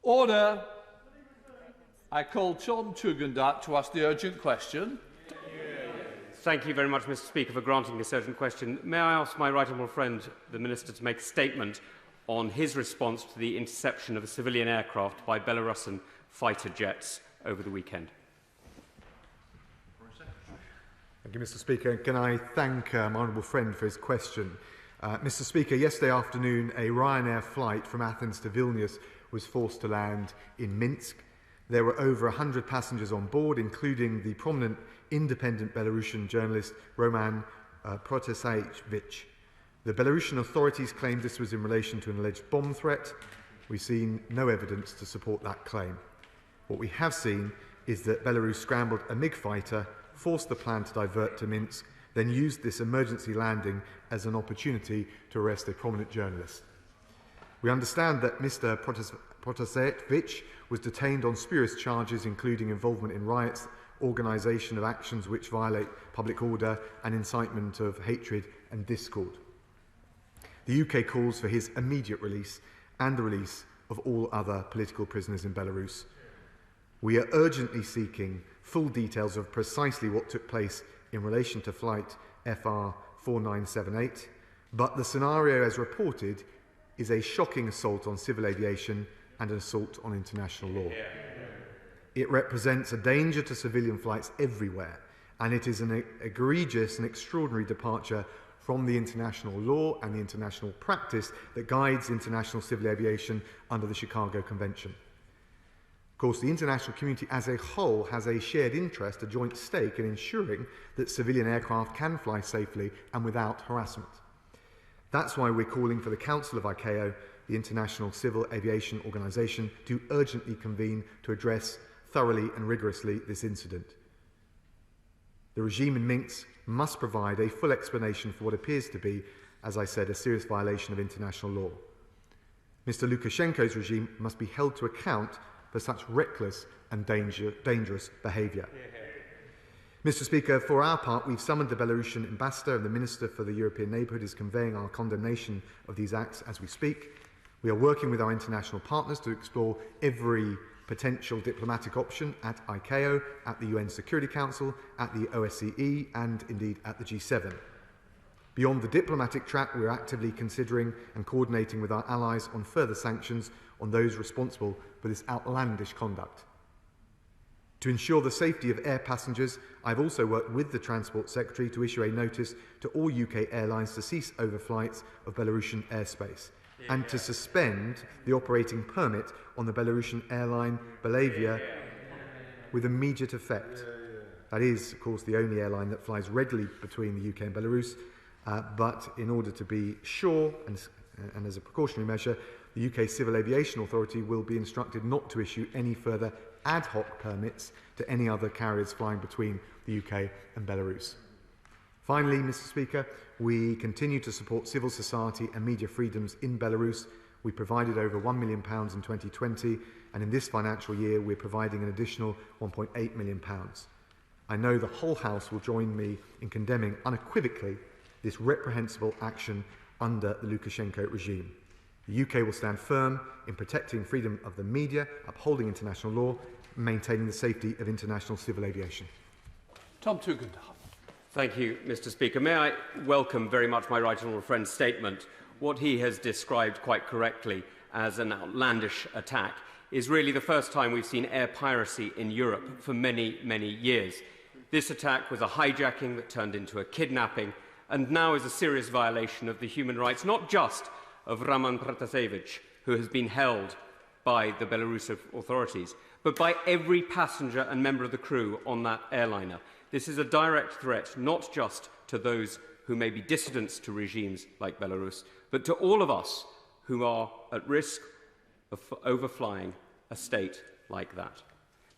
Order. I call Tom Tugendhat to ask the urgent question. Thank you very much, Mr. Speaker, for granting this urgent question. May I ask my right honourable friend, the Minister, to make a statement on his response to the interception of a civilian aircraft by Belarusian fighter jets over the weekend? Thank you, Mr. Speaker. Can I thank my honourable friend for his question? Mr. Speaker, yesterday afternoon, a Ryanair flight from Athens to Vilnius was forced to land in Minsk. There were over 100 passengers on board, including the prominent independent Belarusian journalist Roman Protasevich. The Belarusian authorities claimed this was in relation to an alleged bomb threat. We've seen no evidence to support that claim. What we have seen is that Belarus scrambled a MiG fighter, forced the plan to divert to Minsk, then used this emergency landing as an opportunity to arrest a prominent journalist. We understand that Mr. Protasevich was detained on spurious charges, including involvement in riots, organisation of actions which violate public order, and incitement of hatred and discord. The UK calls for his immediate release and the release of all other political prisoners in Belarus. We are urgently seeking full details of precisely what took place in relation to flight FR 4978, but the scenario as reported is a shocking assault on civil aviation and an assault on international law. It represents a danger to civilian flights everywhere, and it is an egregious and extraordinary departure from the international law and the international practice that guides international civil aviation under the Chicago Convention. Of course, the international community as a whole has a shared interest, a joint stake in ensuring that civilian aircraft can fly safely and without harassment. That's why we're calling for the Council of ICAO, the International Civil Aviation Organization, to urgently convene to address thoroughly and rigorously this incident. The regime in Minsk must provide a full explanation for what appears to be, as I said, a serious violation of international law. Mr. Lukashenko's regime must be held to account for such reckless and dangerous behaviour. Mr. Speaker, for our part, we've summoned the Belarusian ambassador, and the Minister for the European Neighbourhood is conveying our condemnation of these acts as we speak. We are working with our international partners to explore every potential diplomatic option at ICAO, at the UN Security Council, at the OSCE, and indeed at the G7. Beyond the diplomatic track, we are actively considering and coordinating with our allies on further sanctions on those responsible for this outlandish conduct. To ensure the safety of air passengers, I've also worked with the Transport Secretary to issue a notice to all UK airlines to cease overflights of Belarusian airspace and to suspend the operating permit on the Belarusian airline Belavia with immediate effect. That is, of course, the only airline that flies regularly between the UK and Belarus, but in order to be sure and as a precautionary measure, the UK Civil Aviation Authority will be instructed not to issue any further ad hoc permits to any other carriers flying between the UK and Belarus. Finally, Mr. Speaker, we continue to support civil society and media freedoms in Belarus. We provided over £1 million in 2020, and in this financial year we're providing an additional £1.8 million. I know the whole House will join me in condemning unequivocally this reprehensible action under the Lukashenko regime. The UK will stand firm in protecting freedom of the media, upholding international law, and maintaining the safety of international civil aviation. Tom Tugendhat. Thank you, Mr. Speaker. May I welcome very much my right honourable friend's statement. What he has described quite correctly as an outlandish attack is really the first time we've seen air piracy in Europe for many, many years. This attack was a hijacking that turned into a kidnapping and now is a serious violation of the human rights, not just of Roman Protasevich, who has been held by the Belarusian authorities, but by every passenger and member of the crew on that airliner. This is a direct threat not just to those who may be dissidents to regimes like Belarus, but to all of us who are at risk of overflying a state like that.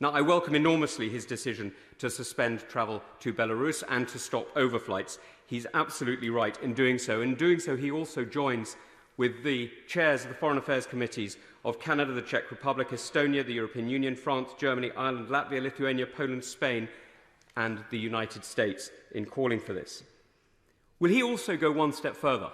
Now, I welcome enormously his decision to suspend travel to Belarus and to stop overflights. He's absolutely right in doing so. In doing so, he also joins with the chairs of the Foreign Affairs Committees of Canada, the Czech Republic, Estonia, the European Union, France, Germany, Ireland, Latvia, Lithuania, Poland, Spain, and the United States in calling for this. Will he also go one step further?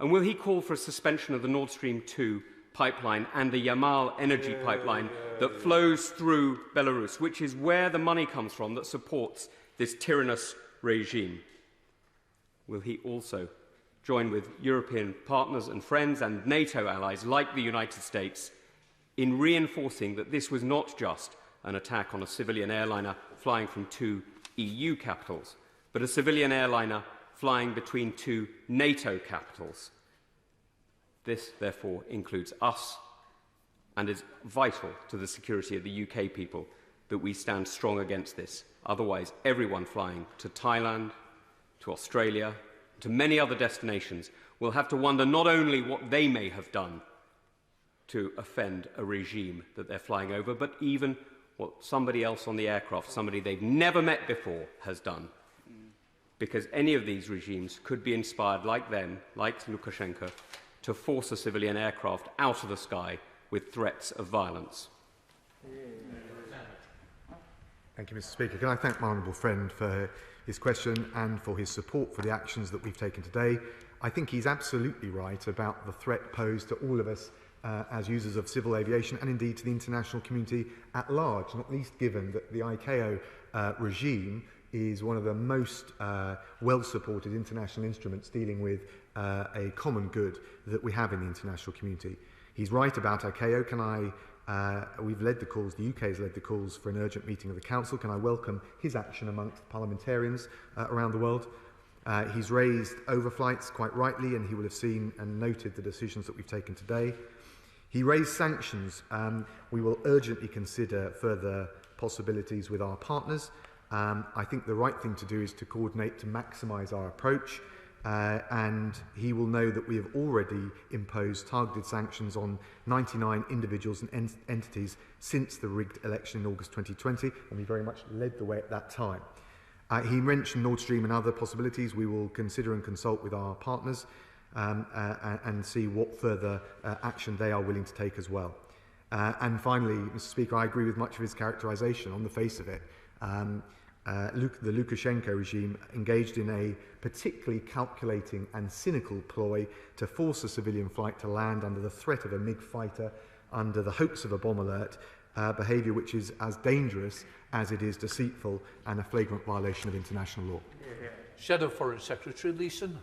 And will he call for a suspension of the Nord Stream 2 pipeline and the Yamal energy pipeline that flows through Belarus, which is where the money comes from that supports this tyrannous regime? Will he also join with European partners and friends and NATO allies like the United States in reinforcing that this was not just an attack on a civilian airliner flying from 2 EU capitals, but a civilian airliner flying between 2 NATO capitals? This, therefore, includes us and is vital to the security of the UK people that we stand strong against this. Otherwise, everyone flying to Thailand, to Australia, to many other destinations will have to wonder not only what they may have done to offend a regime that they're flying over, but even what somebody else on the aircraft, somebody they've never met before, has done. Because any of these regimes could be inspired, like them, like Lukashenko, to force a civilian aircraft out of the sky with threats of violence. Thank you, Mr. Speaker. Can I thank my honourable friend for his question and for his support for the actions that we've taken today. I think he's absolutely right about the threat posed to all of us as users of civil aviation and indeed to the international community at large, not least given that the ICAO regime is one of the most well-supported international instruments dealing with a common good that we have in the international community. He's right about ICAO. We've led the calls, the UK has led the calls for an urgent meeting of the Council. Can I welcome his action amongst parliamentarians around the world? He's raised overflights quite rightly, and he will have seen and noted the decisions that we've taken today. He raised sanctions. We will urgently consider further possibilities with our partners. I think the right thing to do is to coordinate to maximise our approach. And he will know that we have already imposed targeted sanctions on 99 individuals and entities since the rigged election in August 2020, and we very much led the way at that time. He mentioned Nord Stream and other possibilities. We will consider and consult with our partners and see what further action they are willing to take as well. And finally, Mr. Speaker, I agree with much of his characterisation on the face of it. The Lukashenko regime engaged in a particularly calculating and cynical ploy to force a civilian flight to land under the threat of a MiG fighter, under the hopes of a bomb alert, behaviour which is as dangerous as it is deceitful and a flagrant violation of international law. Shadow Foreign Secretary Leeson.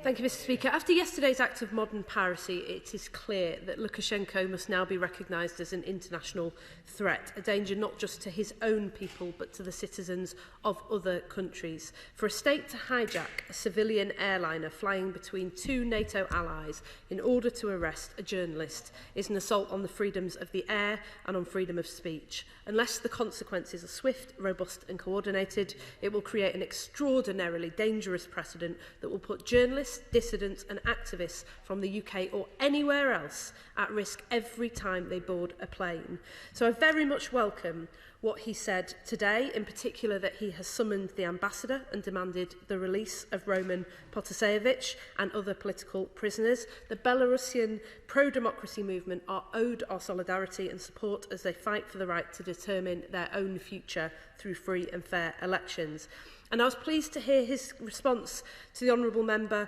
Thank you, Mr. Speaker. After yesterday's act of modern piracy, it is clear that Lukashenko must now be recognised as an international threat, a danger not just to his own people, but to the citizens of other countries. For a state to hijack a civilian airliner flying between 2 NATO allies in order to arrest a journalist is an assault on the freedoms of the air and on freedom of speech. Unless the consequences are swift, robust and coordinated, it will create an extraordinarily dangerous precedent that will put journalists, dissidents and activists from the UK or anywhere else at risk every time they board a plane. So I very much welcome what he said today, in particular that he has summoned the ambassador and demanded the release of Roman Protasevich and other political prisoners. The Belarusian pro-democracy movement are owed our solidarity and support as they fight for the right to determine their own future through free and fair elections. And I was pleased to hear his response to the honourable member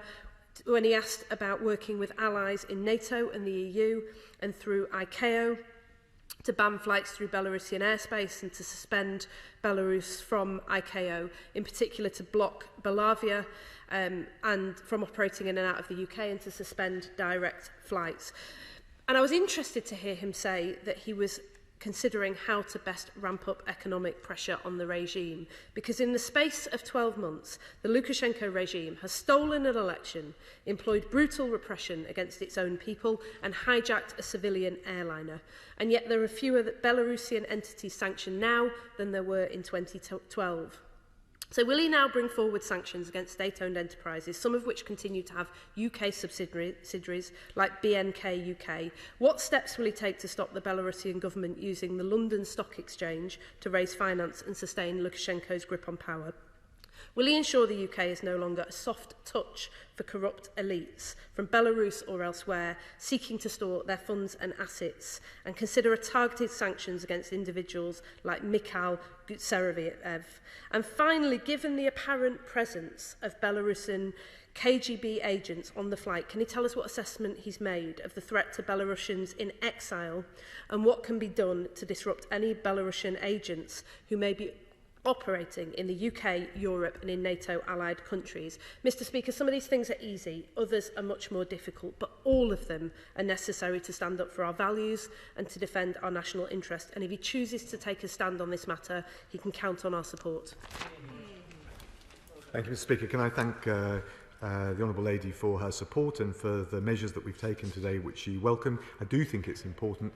when he asked about working with allies in NATO and the EU and through ICAO to ban flights through Belarusian airspace and to suspend Belarus from ICAO, in particular to block Belarus and from operating in and out of the UK and to suspend direct flights. And I was interested to hear him say that he was considering how to best ramp up economic pressure on the regime, because in the space of 12 months, the Lukashenko regime has stolen an election, employed brutal repression against its own people, and hijacked a civilian airliner. And yet there are fewer Belarusian entities sanctioned now than there were in 2012. So will he now bring forward sanctions against state-owned enterprises, some of which continue to have UK subsidiaries like BNK UK? What steps will he take to stop the Belarusian government using the London Stock Exchange to raise finance and sustain Lukashenko's grip on power? Will he ensure the UK is no longer a soft touch for corrupt elites from Belarus or elsewhere seeking to store their funds and assets, and consider a targeted sanctions against individuals like Mikhail Gutsereviev? And finally, given the apparent presence of Belarusian KGB agents on the flight, can he tell us what assessment he's made of the threat to Belarusians in exile and what can be done to disrupt any Belarusian agents who may be operating in the UK, Europe and in NATO allied countries? Mr Speaker, some of these things are easy, others are much more difficult, but all of them are necessary to stand up for our values and to defend our national interest. And if he chooses to take a stand on this matter, he can count on our support. Thank you, Mr Speaker. Can I thank the Honourable Lady for her support and for the measures that we've taken today, which she welcomed. I do think it's important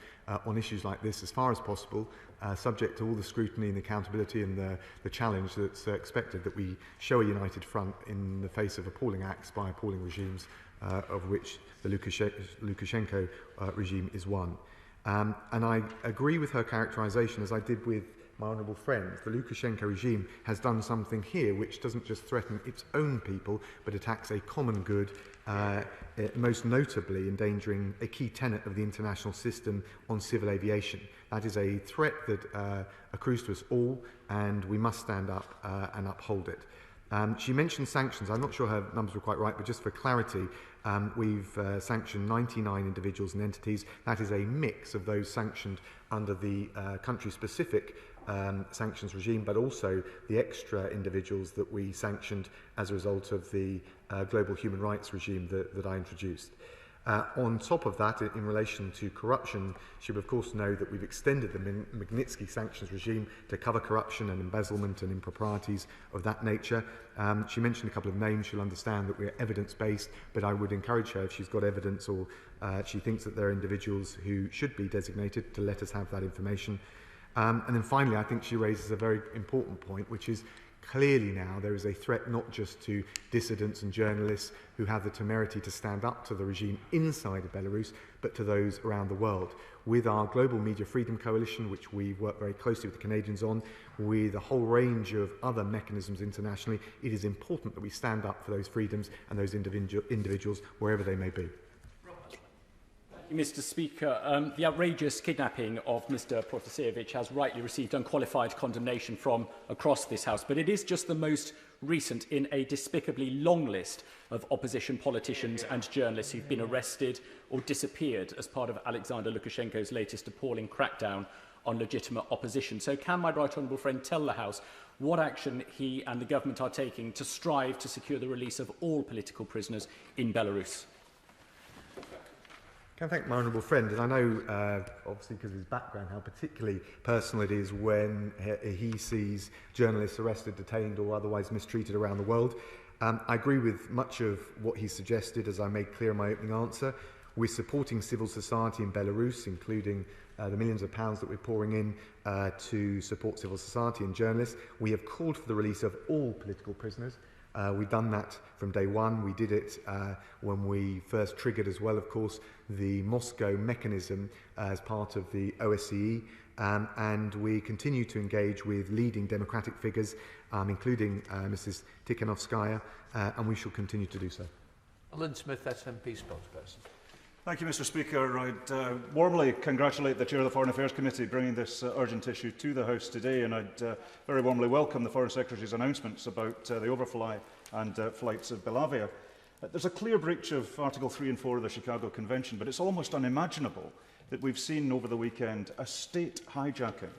on issues like this, as far as possible, subject to all the scrutiny and accountability and the challenge that's expected, that we show a united front in the face of appalling acts by appalling regimes, of which the Lukashenko regime is one. And I agree with her characterisation, as I did with my honourable friend. The Lukashenko regime has done something here which doesn't just threaten its own people, but attacks a common good, most notably endangering a key tenet of the international system on civil aviation. That is a threat that accrues to us all, and we must stand up and uphold it. She mentioned sanctions. I'm not sure her numbers were quite right, but just for clarity, we've sanctioned 99 individuals and entities. That is a mix of those sanctioned under the country-specific sanctions regime, but also the extra individuals that we sanctioned as a result of the global human rights regime that I introduced. On top of that, in relation to corruption, she would of course know that we've extended the Magnitsky sanctions regime to cover corruption and embezzlement and improprieties of that nature. She mentioned a couple of names. She'll understand that we're evidence-based, but I would encourage her, if she's got evidence or she thinks that there are individuals who should be designated, to let us have that information. And then finally, I think she raises a very important point, which is clearly now there is a threat not just to dissidents and journalists who have the temerity to stand up to the regime inside of Belarus, but to those around the world. With our Global Media Freedom Coalition, which we work very closely with the Canadians on, with a whole range of other mechanisms internationally, it is important that we stand up for those freedoms and those individuals wherever they may be. Mr Speaker, the outrageous kidnapping of Mr Protasevich has rightly received unqualified condemnation from across this House, but it is just the most recent in a despicably long list of opposition politicians and journalists who've been arrested or disappeared as part of Alexander Lukashenko's latest appalling crackdown on legitimate opposition. So can my right honourable friend tell the House what action he and the government are taking to strive to secure the release of all political prisoners in Belarus? Can I thank my honourable friend, and I know, obviously because of his background, how particularly personal it is when he sees journalists arrested, detained or otherwise mistreated around the world. I agree with much of what he suggested, as I made clear in my opening answer. We're supporting civil society in Belarus, including the millions of pounds that we're pouring in to support civil society and journalists. We have called for the release of all political prisoners. We've done that from day one. We did it when we first triggered as well, of course, the Moscow mechanism as part of the OSCE, and we continue to engage with leading democratic figures, including Mrs. Tikhanovskaya, and we shall continue to do so. Alan Smith, SNP spokesperson. Thank you, Mr Speaker. I'd warmly congratulate the Chair of the Foreign Affairs Committee bringing this urgent issue to the House today, and I'd very warmly welcome the Foreign Secretary's announcements about the overfly and flights of Belavia. There's a clear breach of Article 3 and 4 of the Chicago Convention, but it's almost unimaginable that we've seen over the weekend a state hijacking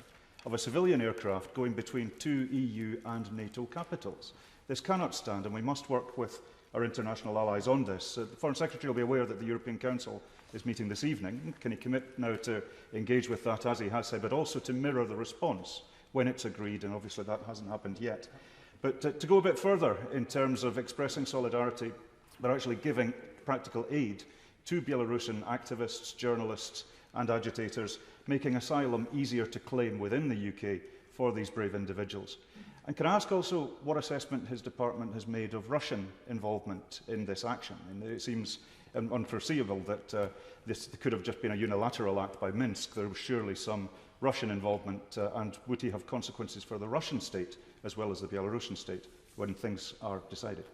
of a civilian aircraft going between two EU and NATO capitals. This cannot stand, and we must work with our international allies on this. The Foreign Secretary will be aware that the European Council is meeting this evening. Can he commit now to engage with that, as he has said, but also to mirror the response when it's agreed, and obviously that hasn't happened yet. But to go a bit further in terms of expressing solidarity, but actually giving practical aid to Belarusian activists, journalists and agitators, making asylum easier to claim within the UK for these brave individuals. And can I ask also what assessment his department has made of Russian involvement in this action? And it seems unforeseeable that this could have just been a unilateral act by Minsk. There was surely some Russian involvement, and would he have consequences for the Russian state as well as the Belarusian state? when things are decided.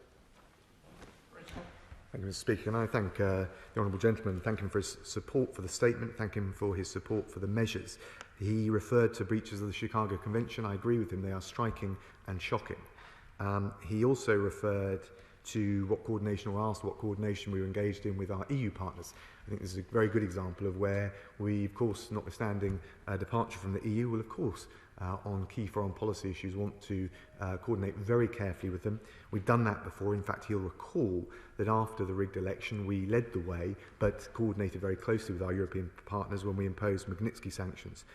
Thank you, Mr. Speaker. And I thank the honourable gentleman, thank him for his support for the statement, thank him for his support for the measures. He referred to breaches of the Chicago Convention. I agree with him. They are striking and shocking. He also referred to what coordination, or asked what coordination we were engaged in with our EU partners. I think this is a very good example of where we, of course, notwithstanding departure from the EU, will, of course, on key foreign policy issues, want to coordinate very carefully with them. We've done that before. In fact, he'll recall that after the rigged election, we led the way, but coordinated very closely with our European partners when we imposed Magnitsky sanctions.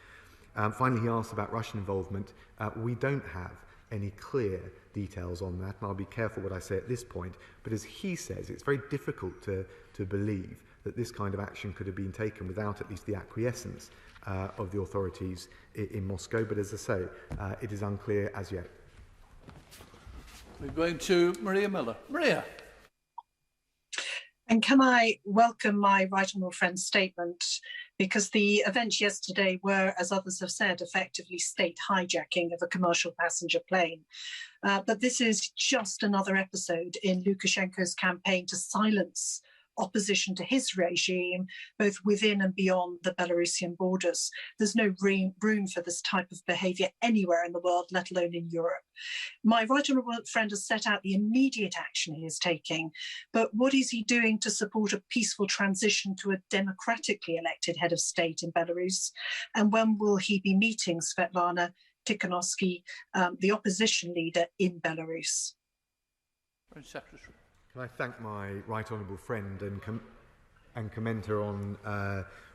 Finally, he asked about Russian involvement. We don't have any clear details on that, and I'll be careful what I say at this point, but as he says, it's very difficult to believe that this kind of action could have been taken without at least the acquiescence of the authorities in Moscow, but as I say, it is unclear as yet. We're going to Maria Miller. Maria. And can I welcome my right honourable friend's statement, because the events yesterday were, as others have said, effectively state hijacking of a commercial passenger plane. But this is just another episode in Lukashenko's campaign to silence opposition to his regime, both within and beyond the Belarusian borders. There's no room for this type of behaviour anywhere in the world, let alone in Europe. My right honourable friend has set out the immediate action he is taking, but what is he doing to support a peaceful transition to a democratically elected head of state in Belarus? And when will he be meeting Svetlana Tikhanovsky, the opposition leader in Belarus? Secretary. Can I thank my right honourable friend and commend her on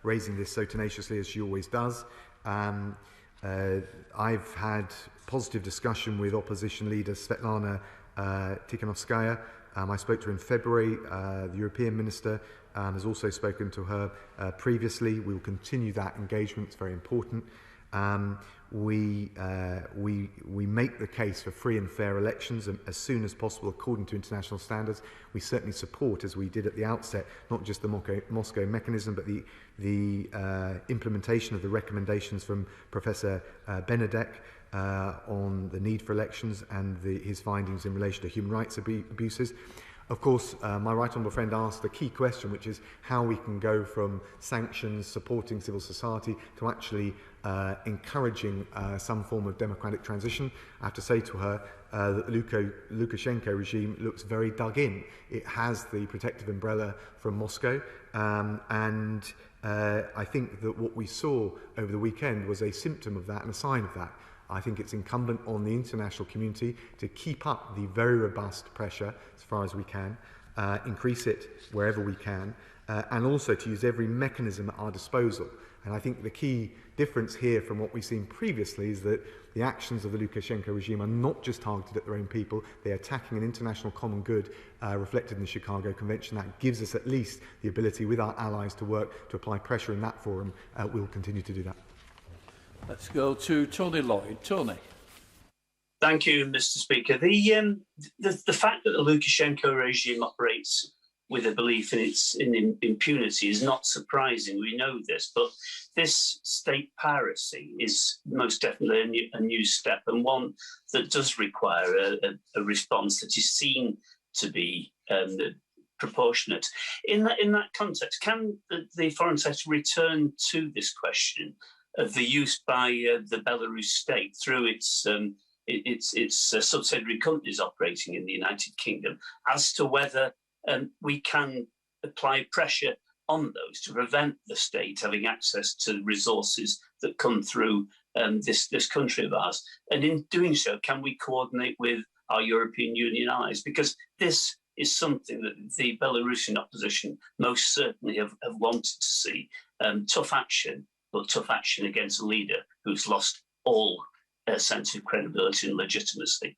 raising this so tenaciously as she always does. I've had positive discussion with opposition leader Svetlana Tikhanovskaya. I spoke to her in February. The European Minister has also spoken to her previously. We will continue that engagement. It's very important. We make the case for free and fair elections as soon as possible according to international standards. We certainly support, as we did at the outset, not just the Moscow mechanism, but the implementation of the recommendations from Professor Benedek on the need for elections and his findings in relation to human rights abuses. Of course, my right honourable friend asked the key question, which is how we can go from sanctions, supporting civil society, to actually encouraging some form of democratic transition. I have to say to her that the Lukashenko regime looks very dug in. It has the protective umbrella from Moscow, and I think that what we saw over the weekend was a symptom of that and a sign of that. I think it's incumbent on the international community to keep up the very robust pressure as far as we can, increase it wherever we can, and also to use every mechanism at our disposal. And I think the key difference here from what we've seen previously is that the actions of the Lukashenko regime are not just targeted at their own people, they're attacking an international common good reflected in the Chicago Convention. That gives us at least the ability with our allies to work to apply pressure in that forum. We'll continue to do that. Let's go to Tony Lloyd. Tony. Thank you, Mr. Speaker. The fact that the Lukashenko regime operates with a belief in impunity is not surprising. We know this, but this state piracy is most definitely a new step, and one that does require a response that is seen to be proportionate. In that context, can the Foreign Secretary return to this question of the use by the Belarus state through its subsidiary companies operating in the United Kingdom as to whether we can apply pressure on those to prevent the state having access to resources that come through this country of ours? And in doing so, can we coordinate with our European Union allies? Because this is something that the Belarusian opposition most certainly have wanted to see. Tough action, but tough action against a leader who's lost all sense of credibility and legitimacy.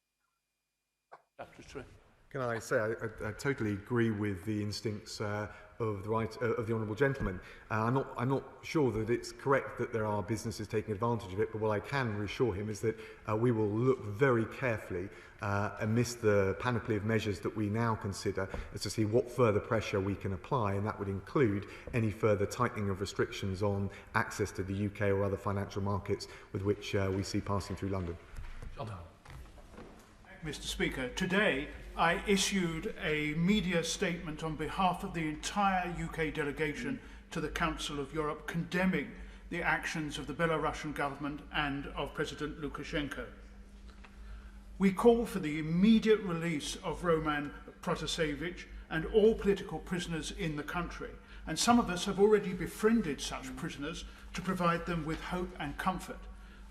Can I say I totally agree with the instincts of the honourable gentleman. I'm not sure that it's correct that there are businesses taking advantage of it, but what I can reassure him is that we will look very carefully amidst the panoply of measures that we now consider as to see what further pressure we can apply, and that would include any further tightening of restrictions on access to the UK or other financial markets with which we see passing through London. Mr. Speaker. Today, I issued a media statement on behalf of the entire UK delegation to the Council of Europe condemning the actions of the Belarusian government and of President Lukashenko. We call for the immediate release of Roman Protasevich and all political prisoners in the country, and some of us have already befriended such prisoners to provide them with hope and comfort.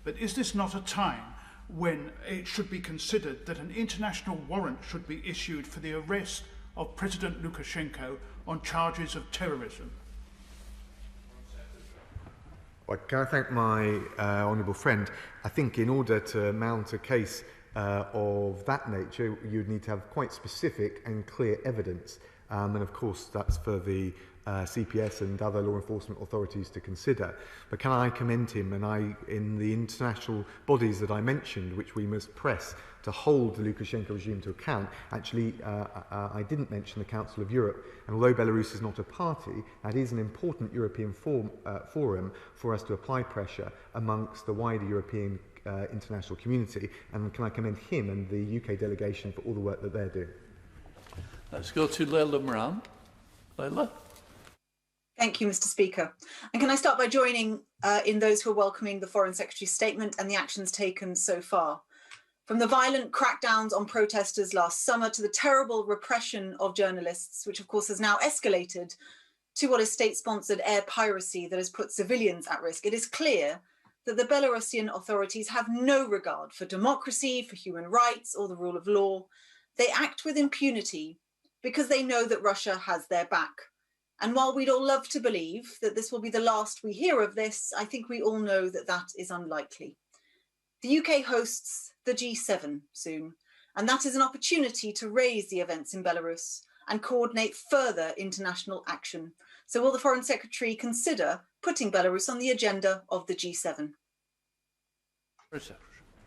But is this not a time when it should be considered that an international warrant should be issued for the arrest of President Lukashenko on charges of terrorism? Well, can I thank my honourable friend? I think in order to mount a case of that nature, you'd need to have quite specific and clear evidence. And of course, that's for the CPS and other law enforcement authorities to consider. But can I commend him, and in the international bodies that I mentioned, which we must press to hold the Lukashenko regime to account, actually I didn't mention the Council of Europe. And although Belarus is not a party, that is an important European forum for us to apply pressure amongst the wider European international community. And can I commend him and the UK delegation for all the work that they're doing. Let's go to Leila Moran. Leila? Thank you, Mr. Speaker. And can I start by joining in those who are welcoming the Foreign Secretary's statement and the actions taken so far. From the violent crackdowns on protesters last summer to the terrible repression of journalists, which of course has now escalated to what is state-sponsored air piracy that has put civilians at risk, it is clear that the Belarusian authorities have no regard for democracy, for human rights, or the rule of law. They act with impunity because they know that Russia has their back. And while we'd all love to believe that this will be the last we hear of this, I think we all know that that is unlikely. The UK hosts the G7 soon, and that is an opportunity to raise the events in Belarus and coordinate further international action. So will the Foreign Secretary consider putting Belarus on the agenda of the G7?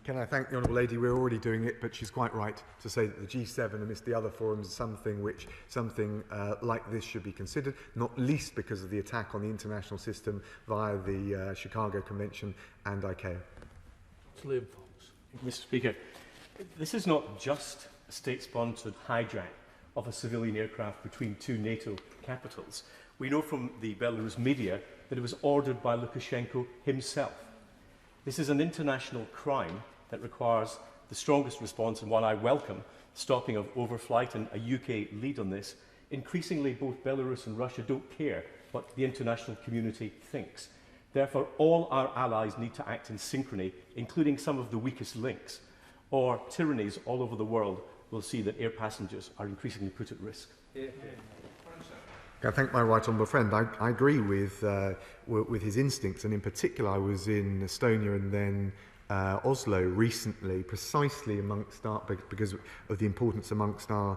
Can I thank the Honourable Lady? We're already doing it, but she's quite right to say that the G7 amidst the other forums is something like this should be considered, not least because of the attack on the international system via the Chicago Convention and ICAO. Mr. Speaker, this is not just a state-sponsored hijack of a civilian aircraft between two NATO capitals. We know from the Belarus media that it was ordered by Lukashenko himself. This is an international crime that requires the strongest response, and one I welcome, stopping of overflight and a UK lead on this. Increasingly, both Belarus and Russia don't care what the international community thinks. Therefore, all our allies need to act in synchrony, including some of the weakest links, or tyrannies all over the world will see that air passengers are increasingly put at risk. I thank my right honourable friend. I agree with his instincts, and in particular I was in Estonia and then Oslo recently, precisely because of the importance amongst our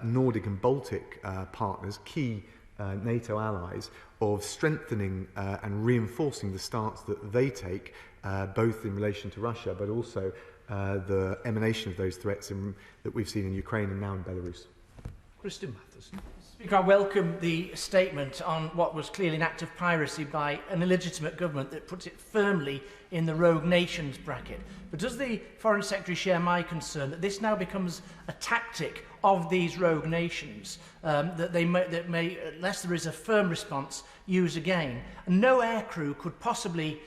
Nordic and Baltic partners, key NATO allies, of strengthening and reinforcing the stance that they take, both in relation to Russia, but also the emanation of those threats that we've seen in Ukraine and now in Belarus. Christian Matheson. Speaker, I welcome the statement on what was clearly an act of piracy by an illegitimate government that puts it firmly in the rogue nations bracket. But does the Foreign Secretary share my concern that this now becomes a tactic of these rogue nations that may, unless there is a firm response, use again? And no aircrew could possibly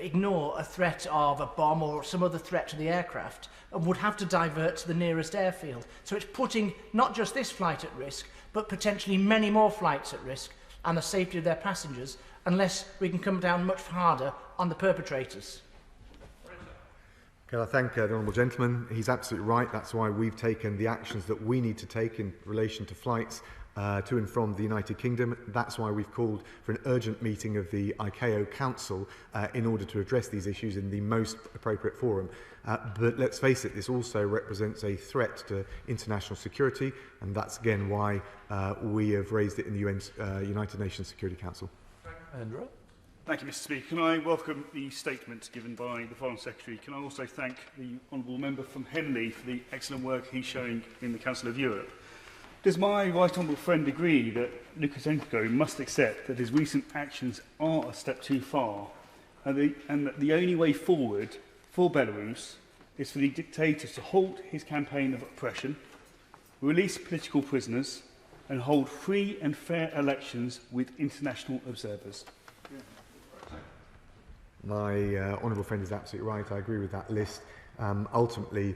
ignore a threat of a bomb or some other threat to the aircraft and would have to divert to the nearest airfield. So it's putting not just this flight at risk, but potentially many more flights at risk and the safety of their passengers, unless we can come down much harder on the perpetrators. Can I thank the honourable gentleman? He's absolutely right. That's why we've taken the actions that we need to take in relation to flights to and from the United Kingdom. That's why we've called for an urgent meeting of the ICAO Council in order to address these issues in the most appropriate forum. But let's face it, this also represents a threat to international security, and that's again why we have raised it in the United Nations Security Council. Andrew? Thank you, Mr. Speaker. Can I welcome the statement given by the Foreign Secretary? Can I also thank the honourable member from Henley for the excellent work he's showing in the Council of Europe? Does my right honourable friend agree that Lukashenko must accept that his recent actions are a step too far and that the only way forward for Belarus is for the dictator to halt his campaign of oppression, release political prisoners, and hold free and fair elections with international observers. My honourable friend is absolutely right. I agree with that list. Ultimately,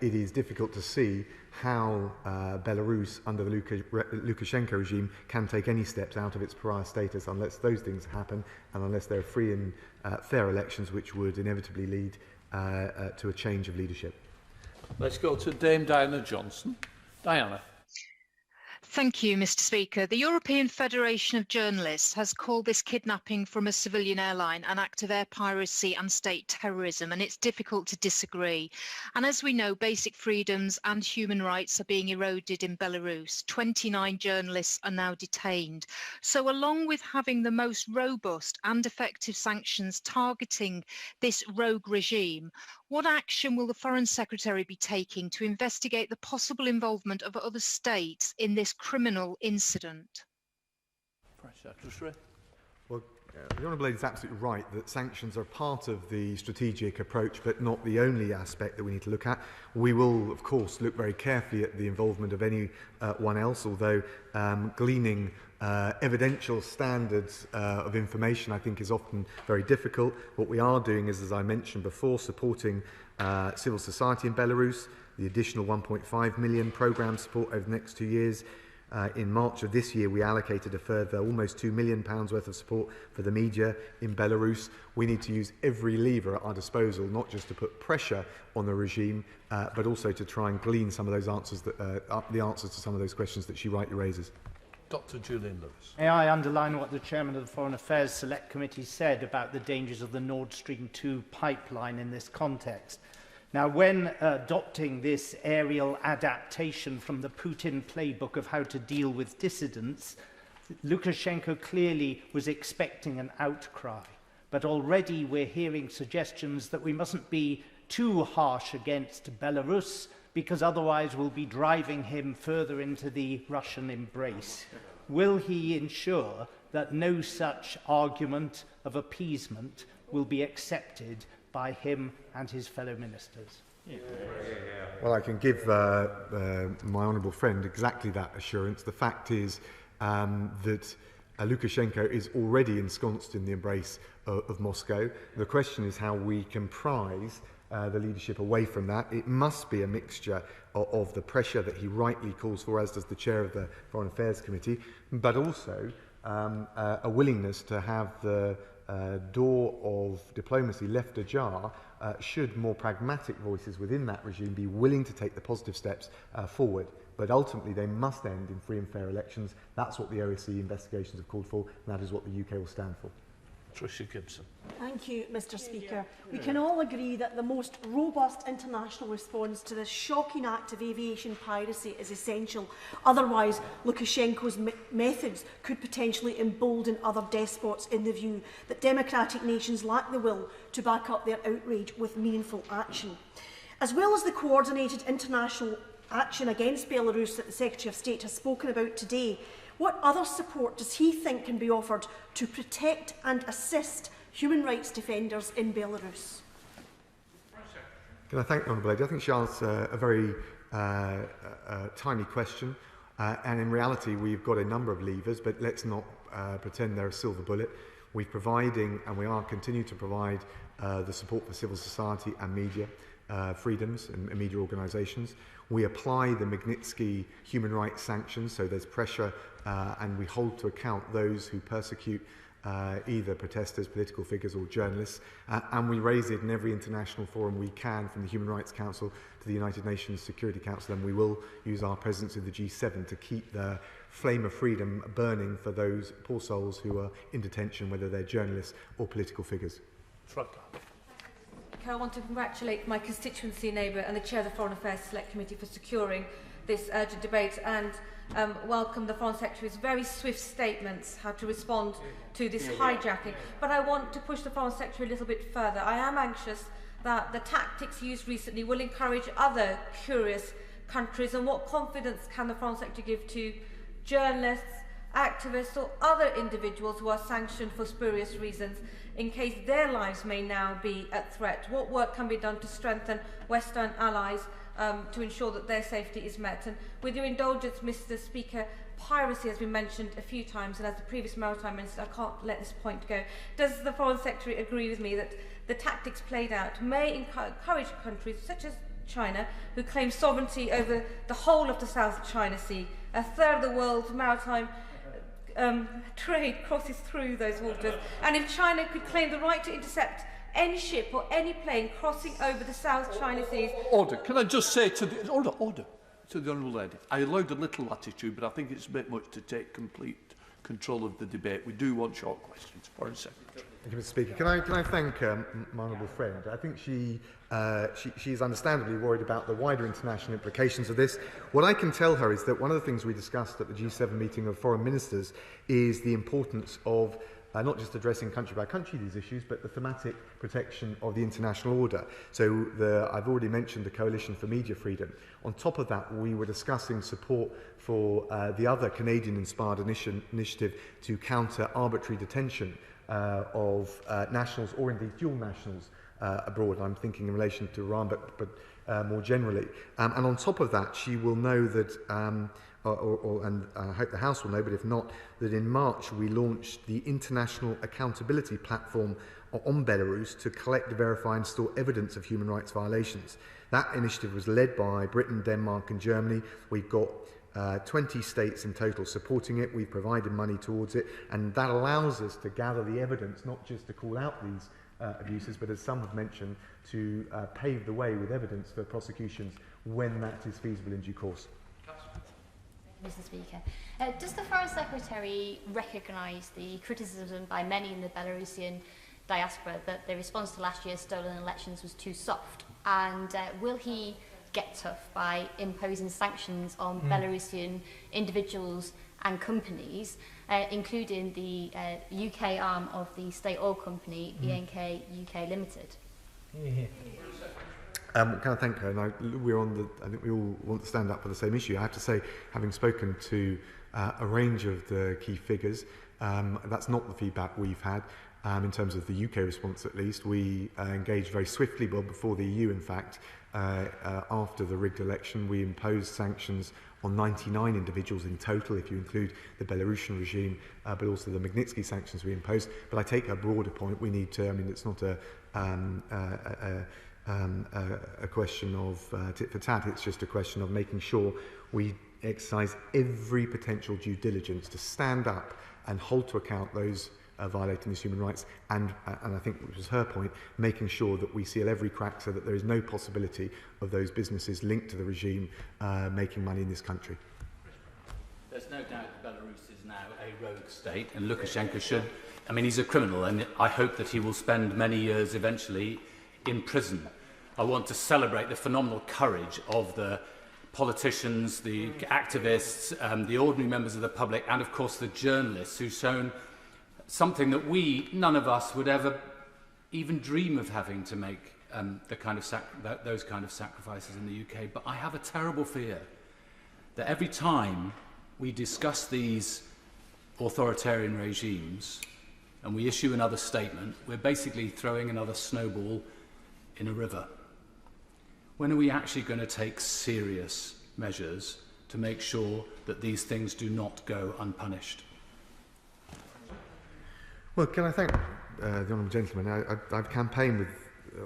it is difficult to see how Belarus, under the Lukashenko regime, can take any steps out of its pariah status unless those things happen and unless there are free and fair elections, which would inevitably lead to a change of leadership. Let's go to Dame Diana Johnson. Diana. Thank you, Mr. Speaker. The European Federation of Journalists has called this kidnapping from a civilian airline an act of air piracy and state terrorism, and it's difficult to disagree. And as we know, basic freedoms and human rights are being eroded in Belarus. 29 journalists are now detained. So along with having the most robust and effective sanctions targeting this rogue regime, what action will the Foreign Secretary be taking to investigate the possible involvement of other states in this criminal incident? Foreign Secretary. Well, the Honourable Lady is absolutely right that sanctions are part of the strategic approach, but not the only aspect that we need to look at. We will, of course, look very carefully at the involvement of anyone else, although gleaning evidential standards of information, I think, is often very difficult. What we are doing is, as I mentioned before, supporting civil society in Belarus, the additional 1.5 million programme support over the next 2 years. In March of this year, we allocated a further almost £2 million worth of support for the media in Belarus. We need to use every lever at our disposal, not just to put pressure on the regime, but also to try and glean some of those answers, the answers to some of those questions that she rightly raises. Dr. Julian Lewis. May I underline what the Chairman of the Foreign Affairs Select Committee said about the dangers of the Nord Stream 2 pipeline in this context? Now, when adopting this aerial adaptation from the Putin playbook of how to deal with dissidents, Lukashenko clearly was expecting an outcry. But already we're hearing suggestions that we mustn't be too harsh against Belarus, because otherwise we'll be driving him further into the Russian embrace. Will he ensure that no such argument of appeasement will be accepted by him and his fellow ministers? Well, I can give my honourable friend exactly that assurance. The fact is that Lukashenko is already ensconced in the embrace of Moscow. The question is how we can prise the leadership away from that. It must be a mixture of the pressure that he rightly calls for, as does the chair of the Foreign Affairs Committee, but also a willingness to have the door of diplomacy left ajar should more pragmatic voices within that regime be willing to take the positive steps forward. But ultimately they must end in free and fair elections. That's what the OSCE investigations have called for, and that is what the UK will stand for. Tricia Gibson. Thank you, Mr. Speaker. We can all agree that the most robust international response to this shocking act of aviation piracy is essential. Otherwise, Lukashenko's methods could potentially embolden other despots in the view that democratic nations lack the will to back up their outrage with meaningful action. As well as the coordinated international action against Belarus that the Secretary of State has spoken about today, what other support does he think can be offered to protect and assist human rights defenders in Belarus? Can I thank the Honourable Lady? I think she asked a very tiny question, and in reality we've got a number of levers, but let's not pretend they're a silver bullet. We're providing, and we are continuing to provide, the support for civil society and media freedoms and media organisations. We apply the Magnitsky human rights sanctions, so there's pressure and we hold to account those who persecute either protesters, political figures or journalists, and we raise it in every international forum we can, from the Human Rights Council to the United Nations Security Council, and we will use our presence in the G7 to keep the flame of freedom burning for those poor souls who are in detention, whether they're journalists or political figures. I want to congratulate my constituency neighbour and the Chair of the Foreign Affairs Select Committee for securing this urgent debate, and welcome the Foreign Secretary's very swift statements how to respond to this hijacking. But I want to push the Foreign Secretary a little bit further. I am anxious that the tactics used recently will encourage other curious countries, and what confidence can the Foreign Secretary give to journalists activists or other individuals who are sanctioned for spurious reasons in case their lives may now be at threat? What work can be done to strengthen Western allies to ensure that their safety is met? And with your indulgence, Mr. Speaker, piracy has been mentioned a few times, and as the previous Maritime Minister, I can't let this point go. Does the Foreign Secretary agree with me that the tactics played out may encourage countries such as China, who claim sovereignty over the whole of the South China Sea? A third of the world's maritime trade crosses through those waters, and if China could claim the right to intercept any ship or any plane crossing over the South China Seas... Order. Can I just say to the... Order. To the Honourable Lady. I allowed a little latitude, but I think it's a bit much to take complete control of the debate. We do want short questions. Foreign Secretary. Thank you, Mr. Speaker. Can I thank my honourable friend? I think she's understandably worried about the wider international implications of this. What I can tell her is that one of the things we discussed at the G7 meeting of foreign ministers is the importance of not just addressing country by country these issues, but the thematic protection of the international order. So I've already mentioned the Coalition for Media Freedom. On top of that, we were discussing support for the other Canadian-inspired initiative to counter arbitrary detention of nationals or indeed dual nationals abroad. I'm thinking in relation to Iran, but more generally. And on top of that, she will know that, and I hope the House will know, but if not, that in March we launched the International Accountability Platform on Belarus to collect, verify and store evidence of human rights violations. That initiative was led by Britain, Denmark and Germany. We've got 20 states in total supporting it. We've provided money towards it, and that allows us to gather the evidence, not just to call out these abuses, but as some have mentioned, to pave the way with evidence for prosecutions when that is feasible in due course. Mr. Speaker, does the Foreign Secretary recognise the criticism by many in the Belarusian diaspora that the response to last year's stolen elections was too soft? And will he get tough by imposing sanctions on Belarusian individuals and companies, including the UK arm of the state oil company, BNK UK Limited? Can I thank her? And I think we all want to stand up for the same issue. I have to say, having spoken to a range of the key figures, that's not the feedback we've had. In terms of the UK response, at least, we engaged very swiftly, well before the EU, in fact. After the rigged election, we imposed sanctions on 99 individuals in total, if you include the Belarusian regime, but also the Magnitsky sanctions we imposed. But I take a broader point. We need to, I mean, it's not a question of tit for tat. It's just a question of making sure we exercise every potential due diligence to stand up and hold to account those violating these human rights, and I think, which was her point, making sure that we seal every crack so that there is no possibility of those businesses linked to the regime making money in this country. There's no doubt that Belarus is now a rogue state, and Lukashenko should, I mean, he's a criminal, and I hope that he will spend many years eventually in prison. I want to celebrate the phenomenal courage of the politicians, the activists, the ordinary members of the public, and of course the journalists who've shown something that none of us would ever even dream of having to make those kind of sacrifices in the UK. But I have a terrible fear that every time we discuss these authoritarian regimes and we issue another statement, we're basically throwing another snowball in a river. When are we actually going to take serious measures to make sure that these things do not go unpunished? Well, can I thank the honourable gentleman? I've campaigned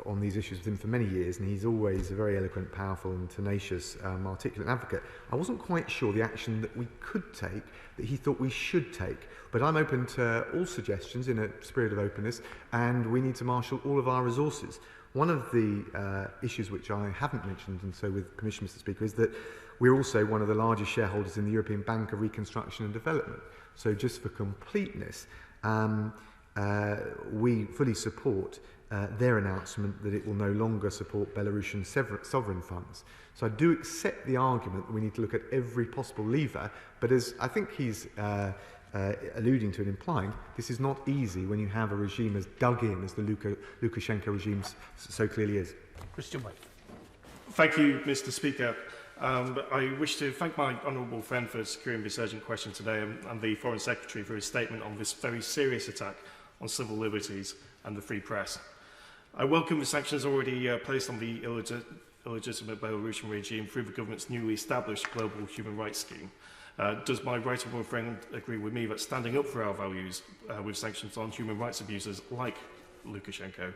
on these issues with him for many years, and he's always a very eloquent, powerful and tenacious, articulate advocate. I wasn't quite sure the action that we could take, that he thought we should take, but I'm open to all suggestions in a spirit of openness, and we need to marshal all of our resources. One of the issues which I haven't mentioned, and so with permission, Mr. Speaker, is that we're also one of the largest shareholders in the European Bank of Reconstruction and Development. So just for completeness, we fully support their announcement that it will no longer support Belarusian sovereign funds. So I do accept the argument that we need to look at every possible lever, but as I think he's alluding to and implying, this is not easy when you have a regime as dug in as the Lukashenko regime so clearly is. Christian White. Thank you, Mr. Speaker. But I wish to thank my honourable friend for securing this urgent question today and the Foreign Secretary for his statement on this very serious attack on civil liberties and the free press. I welcome the sanctions already placed on the illegitimate Belarusian regime through the government's newly established global human rights scheme. Does my right honourable friend agree with me that standing up for our values with sanctions on human rights abusers like Lukashenko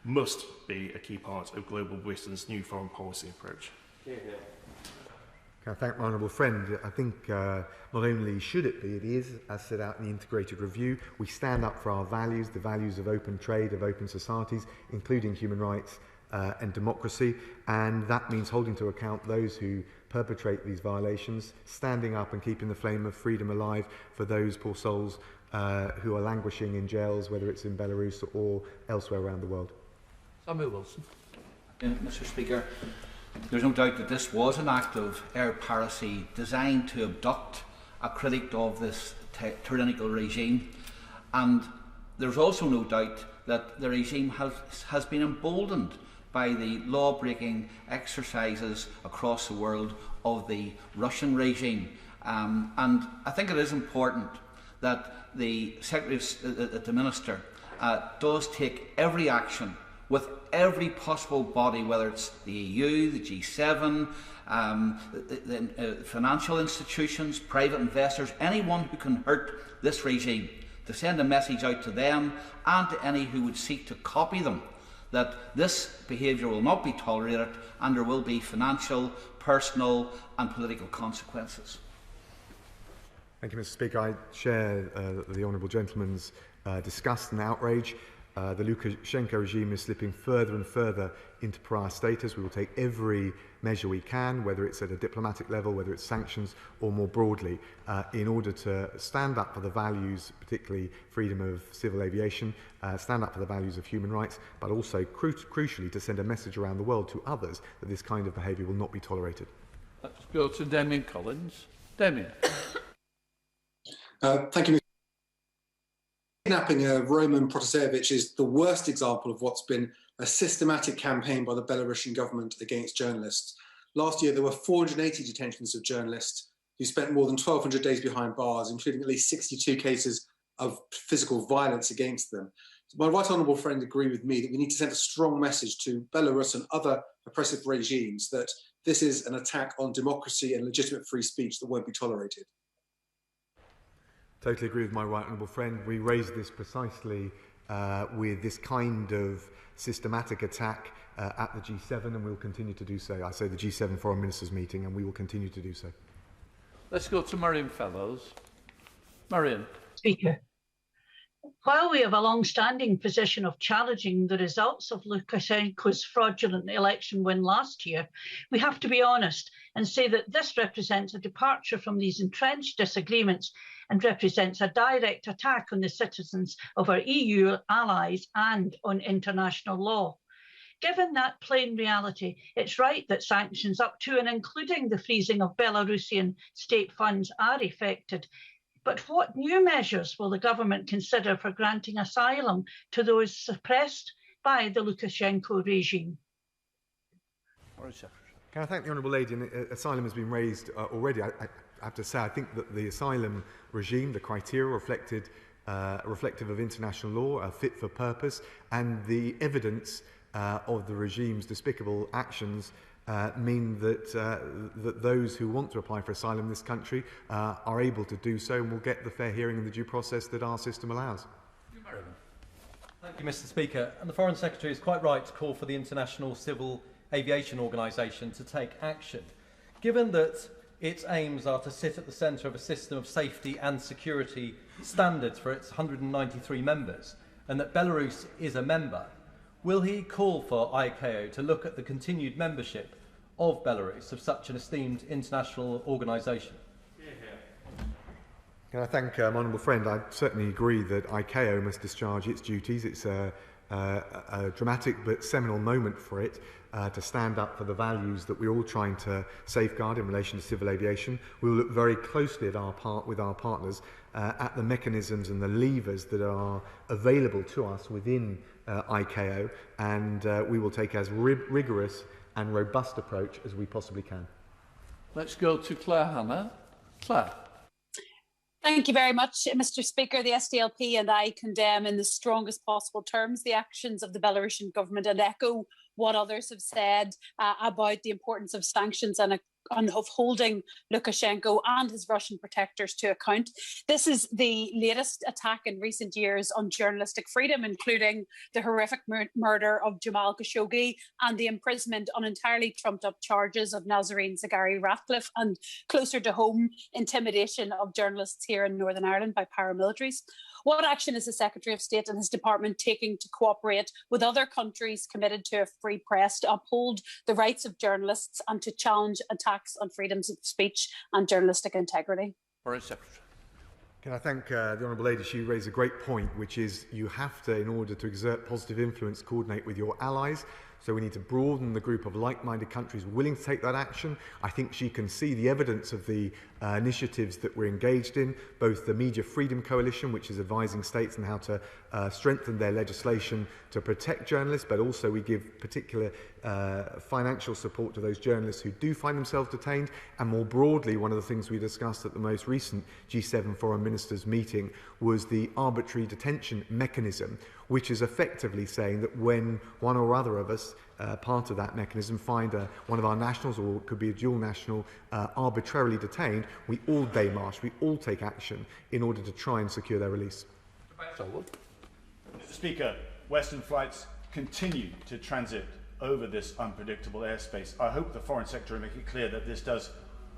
must be a key part of global Britain's new foreign policy approach? Can I thank my honourable friend? I think not only should it be, it is, as set out in the integrated review. We stand up for our values, the values of open trade, of open societies, including human rights and democracy, and that means holding to account those who perpetrate these violations, standing up and keeping the flame of freedom alive for those poor souls who are languishing in jails, whether it's in Belarus or elsewhere around the world. Samuel Wilson. Mr. Speaker, there's no doubt that this was an act of air piracy designed to abduct a critic of this tyrannical regime, and there's also no doubt that the regime has been emboldened by the law-breaking exercises across the world of the Russian regime. And I think it is important that the Minister does take every action with every possible body, whether it's the EU, the G7, the financial institutions, private investors, anyone who can hurt this regime, to send a message out to them and to any who would seek to copy them, that this behaviour will not be tolerated and there will be financial, personal and political consequences. Thank you, Mr. Speaker. I share the honourable gentleman's disgust and outrage. The Lukashenko regime is slipping further and further into pariah status. We will take every measure we can, whether it's at a diplomatic level, whether it's sanctions or more broadly, in order to stand up for the values, particularly freedom of civil aviation, stand up for the values of human rights, but also crucially to send a message around the world to others that this kind of behaviour will not be tolerated. Let's go to Damien Collins. Damien. Thank you, Mr. Kidnapping of Roman Protasevich is the worst example of what's been a systematic campaign by the Belarusian government against journalists. Last year, there were 480 detentions of journalists who spent more than 1,200 days behind bars, including at least 62 cases of physical violence against them. My right honourable friend agreed with me that we need to send a strong message to Belarus and other oppressive regimes that this is an attack on democracy and legitimate free speech that won't be tolerated. Totally agree with my right honourable friend. We raised this precisely with this kind of systematic attack at the G7, and we will continue to do so. I say the G7 Foreign Ministers meeting, and we will continue to do so. Let's go to Marion Fellows. Marion. Speaker, while we have a long-standing position of challenging the results of Lukashenko's fraudulent election win last year, we have to be honest and say that this represents a departure from these entrenched disagreements and represents a direct attack on the citizens of our EU allies and on international law. Given that plain reality, it's right that sanctions up to and including the freezing of Belarusian state funds are effected. But what new measures will the government consider for granting asylum to those suppressed by the Lukashenko regime? Can I thank the Honourable Lady? Asylum has been raised already. I have to say, I think that the asylum regime, the criteria reflective of international law, are fit for purpose, and the evidence of the regime's despicable actions mean that those who want to apply for asylum in this country are able to do so and will get the fair hearing and the due process that our system allows. Thank you, Mr. Speaker. And the Foreign Secretary is quite right to call for the International Civil Aviation Organisation to take action. Given that its aims are to sit at the centre of a system of safety and security standards for its 193 members, and that Belarus is a member, will he call for ICAO to look at the continued membership of Belarus of such an esteemed international organisation? Can I thank my honourable friend? I certainly agree that ICAO must discharge its duties. It's a dramatic but seminal moment for it to stand up for the values that we're all trying to safeguard in relation to civil aviation. We will look very closely at with our partners at the mechanisms and the levers that are available to us within ICAO, and we will take as rigorous and robust approach as we possibly can. Let's go to Claire Hannah. Claire. Thank you very much, Mr. Speaker. The SDLP and I condemn in the strongest possible terms the actions of the Belarusian government and echo what others have said about the importance of sanctions and of holding Lukashenko and his Russian protectors to account. This is the latest attack in recent years on journalistic freedom, including the horrific murder of Jamal Khashoggi and the imprisonment on entirely trumped-up charges of Nazarene Zaghari-Ratcliffe, and closer to home, intimidation of journalists here in Northern Ireland by paramilitaries. What action is the Secretary of State and his department taking to cooperate with other countries committed to a free press, to uphold the rights of journalists and to challenge attacks on freedoms of speech and journalistic integrity? Foreign Secretary. Can I thank the Honourable Lady? She raised a great point, which is you have to, in order to exert positive influence, coordinate with your allies. So we need to broaden the group of like-minded countries willing to take that action. I think she can see the evidence of the initiatives that we're engaged in, both the Media Freedom Coalition, which is advising states on how to strengthen their legislation to protect journalists, but also we give particular financial support to those journalists who do find themselves detained. And more broadly, one of the things we discussed at the most recent G7 Foreign Ministers meeting was the arbitrary detention mechanism, which is effectively saying that when one or other of us, part of that mechanism, find one of our nationals, or it could be a dual national, arbitrarily detained, we all démarche, we all take action in order to try and secure their release. Mr. Speaker, Western flights continue to transit over this unpredictable airspace. I hope the Foreign Secretary will make it clear that this does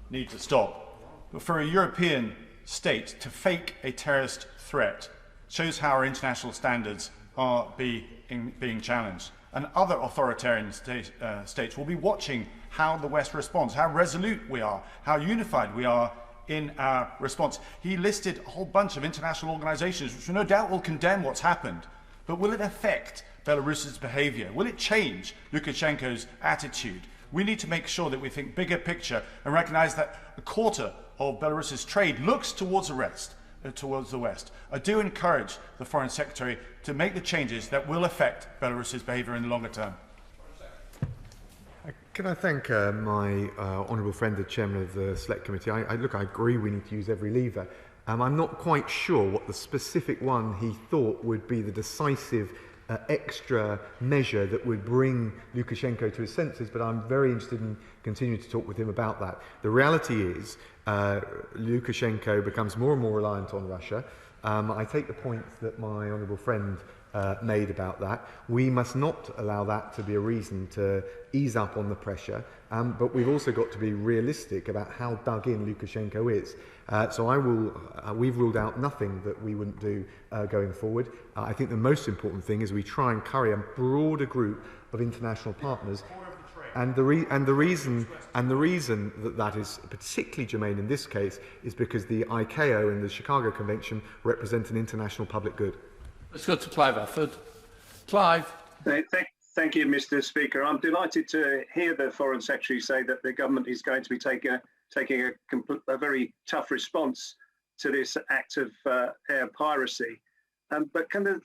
need to stop. But for a European state to fake a terrorist threat shows how our international standards are being challenged. And other authoritarian states will be watching how the West responds, how resolute we are, how unified we are in our response. He listed a whole bunch of international organizations which no doubt will condemn what's happened. But will it affect Belarus's behavior? Will it change Lukashenko's attitude? We need to make sure that we think bigger picture and recognize that a quarter of Belarus's trade looks towards the West. I do encourage the Foreign Secretary to make the changes that will affect Belarus's behaviour in the longer term. Can I thank my honourable friend, the chairman of the Select Committee? I agree we need to use every lever. I'm not quite sure what the specific one he thought would be the decisive extra measure that would bring Lukashenko to his senses, but I'm very interested in continuing to talk with him about that. The reality is Lukashenko becomes more and more reliant on Russia. I take the point that my honourable friend made about that. We must not allow that to be a reason to ease up on the pressure, but we've also got to be realistic about how dug in Lukashenko is. We've ruled out nothing that we wouldn't do going forward. I think the most important thing is we try and carry a broader group of international partners. And the reason that is particularly germane in this case is because the ICAO and the Chicago Convention represent an international public good. Let's go to Clive Efford. Clive. Thank you, Mr. Speaker. I'm delighted to hear the Foreign Secretary say that the government is going to be taking a very tough response to this act of air piracy. But can the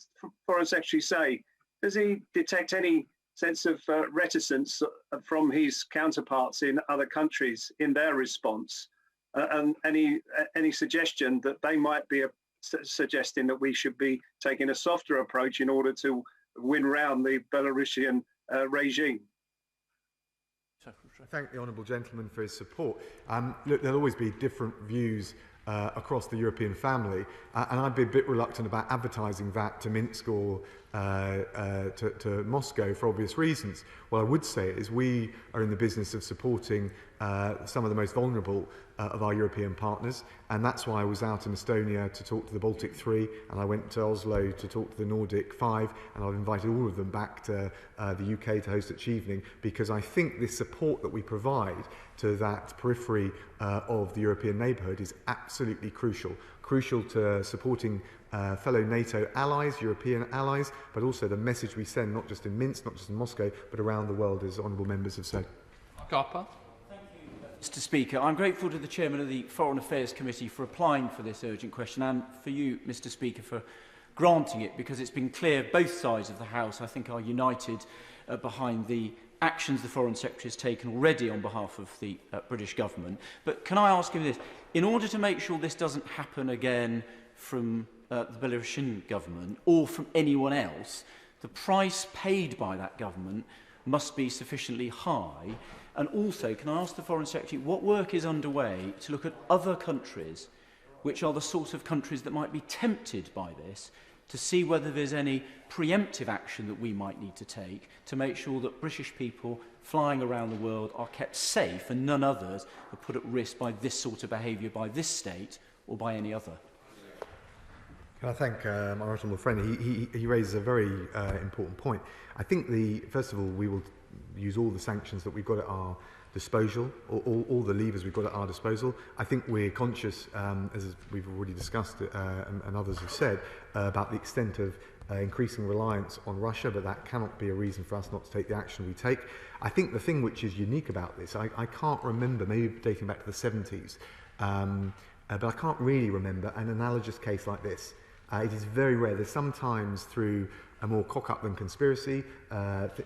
Foreign Secretary say, does he detect any sense of reticence from his counterparts in other countries in their response, and any suggestion that they might be suggesting that we should be taking a softer approach in order to win round the Belarusian regime? I thank the honourable gentleman for his support. Look, there'll always be different views across the European family, and I'd be a bit reluctant about advertising that to Minsk or to Moscow for obvious reasons. What I would say is we are in the business of supporting some of the most vulnerable of our European partners, and that's why I was out in Estonia to talk to the Baltic 3, and I went to Oslo to talk to the Nordic 5, and I've invited all of them back to the UK to host such evening, because I think this support that we provide to that periphery of the European neighbourhood is absolutely crucial to supporting fellow NATO allies, European allies, but also the message we send not just in Minsk, not just in Moscow, but around the world, as honourable members have said. Garpa. Mr. Speaker, I'm grateful to the Chairman of the Foreign Affairs Committee for applying for this urgent question, and for you, Mr. Speaker, for granting it, because it's been clear both sides of the House, I think, are united behind the actions the Foreign Secretary has taken already on behalf of the British government. But can I ask him this? In order to make sure this doesn't happen again from the Belarusian government or from anyone else, the price paid by that government must be sufficiently high. And also, can I ask the Foreign Secretary what work is underway to look at other countries which are the sort of countries that might be tempted by this, to see whether there's any preemptive action that we might need to take to make sure that British people flying around the world are kept safe and none others are put at risk by this sort of behaviour by this state or by any other. Can I thank my honourable friend? He raises a very important point. I think, first of all, we will use all the sanctions that we've got at our disposal, all the levers we've got at our disposal. I think we're conscious, as we've already discussed and others have said, about the extent of increasing reliance on Russia, but that cannot be a reason for us not to take the action we take. I think the thing which is unique about this, I can't remember, maybe dating back to the 70s, but I can't really remember an analogous case like this. It is very rare. There's sometimes through a more cock-up-than-conspiracy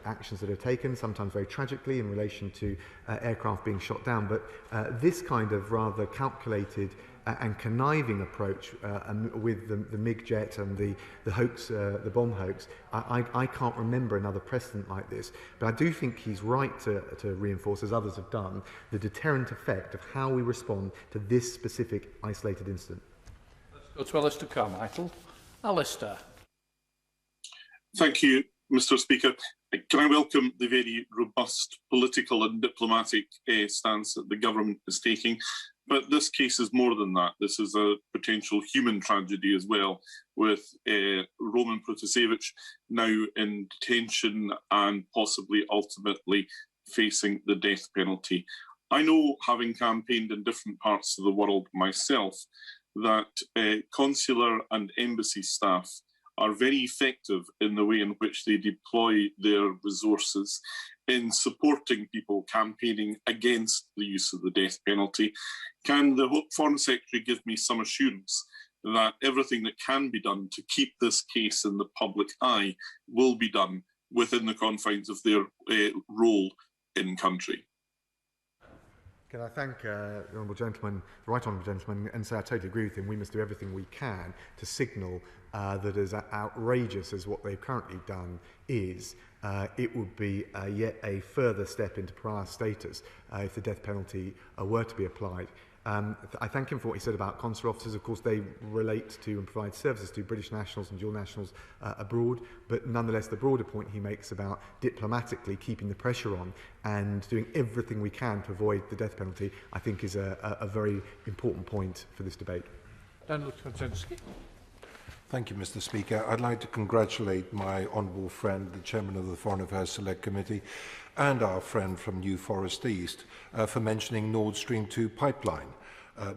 actions that are taken, sometimes very tragically in relation to aircraft being shot down. But this kind of rather calculated and conniving approach with the MiG jet and the hoax, the bomb hoax, I can't remember another precedent like this. But I do think he's right to reinforce, as others have done, the deterrent effect of how we respond to this specific isolated incident. Let's go to Alistair Carmichael. Alistair. Thank you, Mr. Speaker. Can I welcome the very robust political and diplomatic stance that the government is taking? But this case is more than that. This is a potential human tragedy as well, with Roman Protasevich now in detention and possibly ultimately facing the death penalty. I know, having campaigned in different parts of the world myself, that consular and embassy staff are very effective in the way in which they deploy their resources in supporting people campaigning against the use of the death penalty. Can the Foreign Secretary give me some assurance that everything that can be done to keep this case in the public eye will be done within the confines of their role in country? Can I thank the honourable gentleman, the right honourable gentleman, and say I totally agree with him. We must do everything we can to signal that as outrageous as what they've currently done is, it would be yet a further step into pariah status if the death penalty were to be applied. I thank him for what he said about consular officers. Of course, they relate to and provide services to British nationals and dual nationals abroad, but nonetheless, the broader point he makes about diplomatically keeping the pressure on and doing everything we can to avoid the death penalty, I think is a very important point for this debate. Dan Lukashenko. Thank you, Mr. Speaker. I'd like to congratulate my honourable friend, the Chairman of the Foreign Affairs Select Committee, and our friend from New Forest East for mentioning Nord Stream 2 pipeline.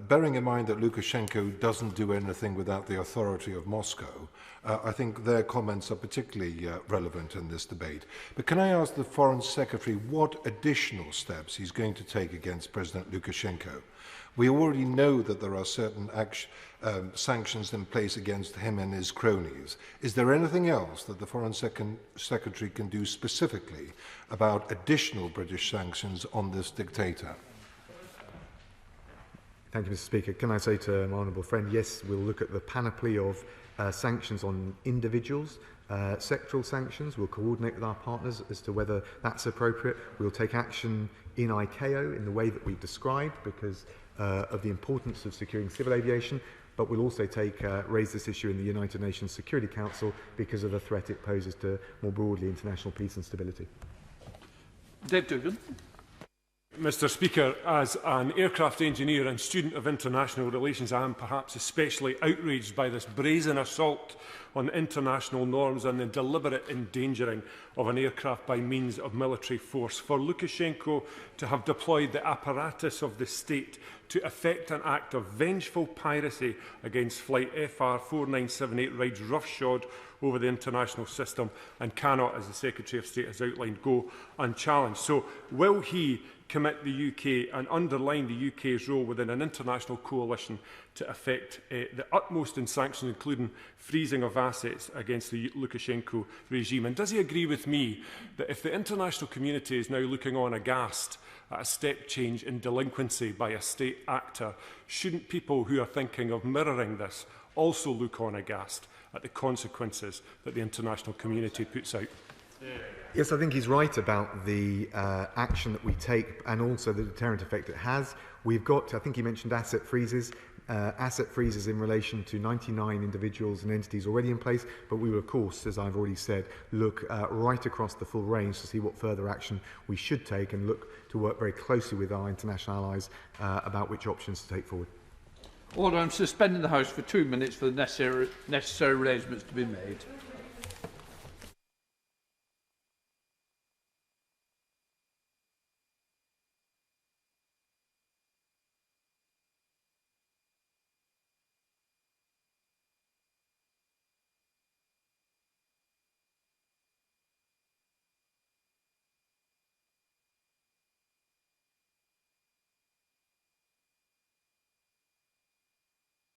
Bearing in mind that Lukashenko doesn't do anything without the authority of Moscow, I think their comments are particularly relevant in this debate. But can I ask the Foreign Secretary what additional steps he's going to take against President Lukashenko? We already know that there are certain sanctions in place against him and his cronies. Is there anything else that the Foreign Secretary can do specifically about additional British sanctions on this dictator? Thank you, Mr. Speaker. Can I say to my honourable friend, yes, we'll look at the panoply of sanctions on individuals, sectoral sanctions. We'll coordinate with our partners as to whether that's appropriate. We'll take action in ICAO in the way that we've described because of the importance of securing civil aviation, but we'll also raise this issue in the United Nations Security Council because of the threat it poses to, more broadly, international peace and stability. Dave Dugan. Mr. Speaker, as an aircraft engineer and student of international relations, I am perhaps especially outraged by this brazen assault on international norms and the deliberate endangering of an aircraft by means of military force. For Lukashenko to have deployed the apparatus of the state to effect an act of vengeful piracy against flight FR 4978 rides roughshod over the international system and cannot, as the Secretary of State has outlined, go unchallenged. So will he commit the UK and underline the UK's role within an international coalition to effect the utmost in sanctions, including freezing of assets against the Lukashenko regime? And does he agree with me that if the international community is now looking on aghast at a step change in delinquency by a state actor, shouldn't people who are thinking of mirroring this also look on aghast at the consequences that the international community puts out? Yes, I think he's right about the action that we take and also the deterrent effect it has. We've got, I think he mentioned asset freezes in relation to 99 individuals and entities already in place, but we will, of course, as I've already said, look right across the full range to see what further action we should take and look to work very closely with our international allies about which options to take forward. Order. I'm suspending the House for 2 minutes for the necessary arrangements to be made.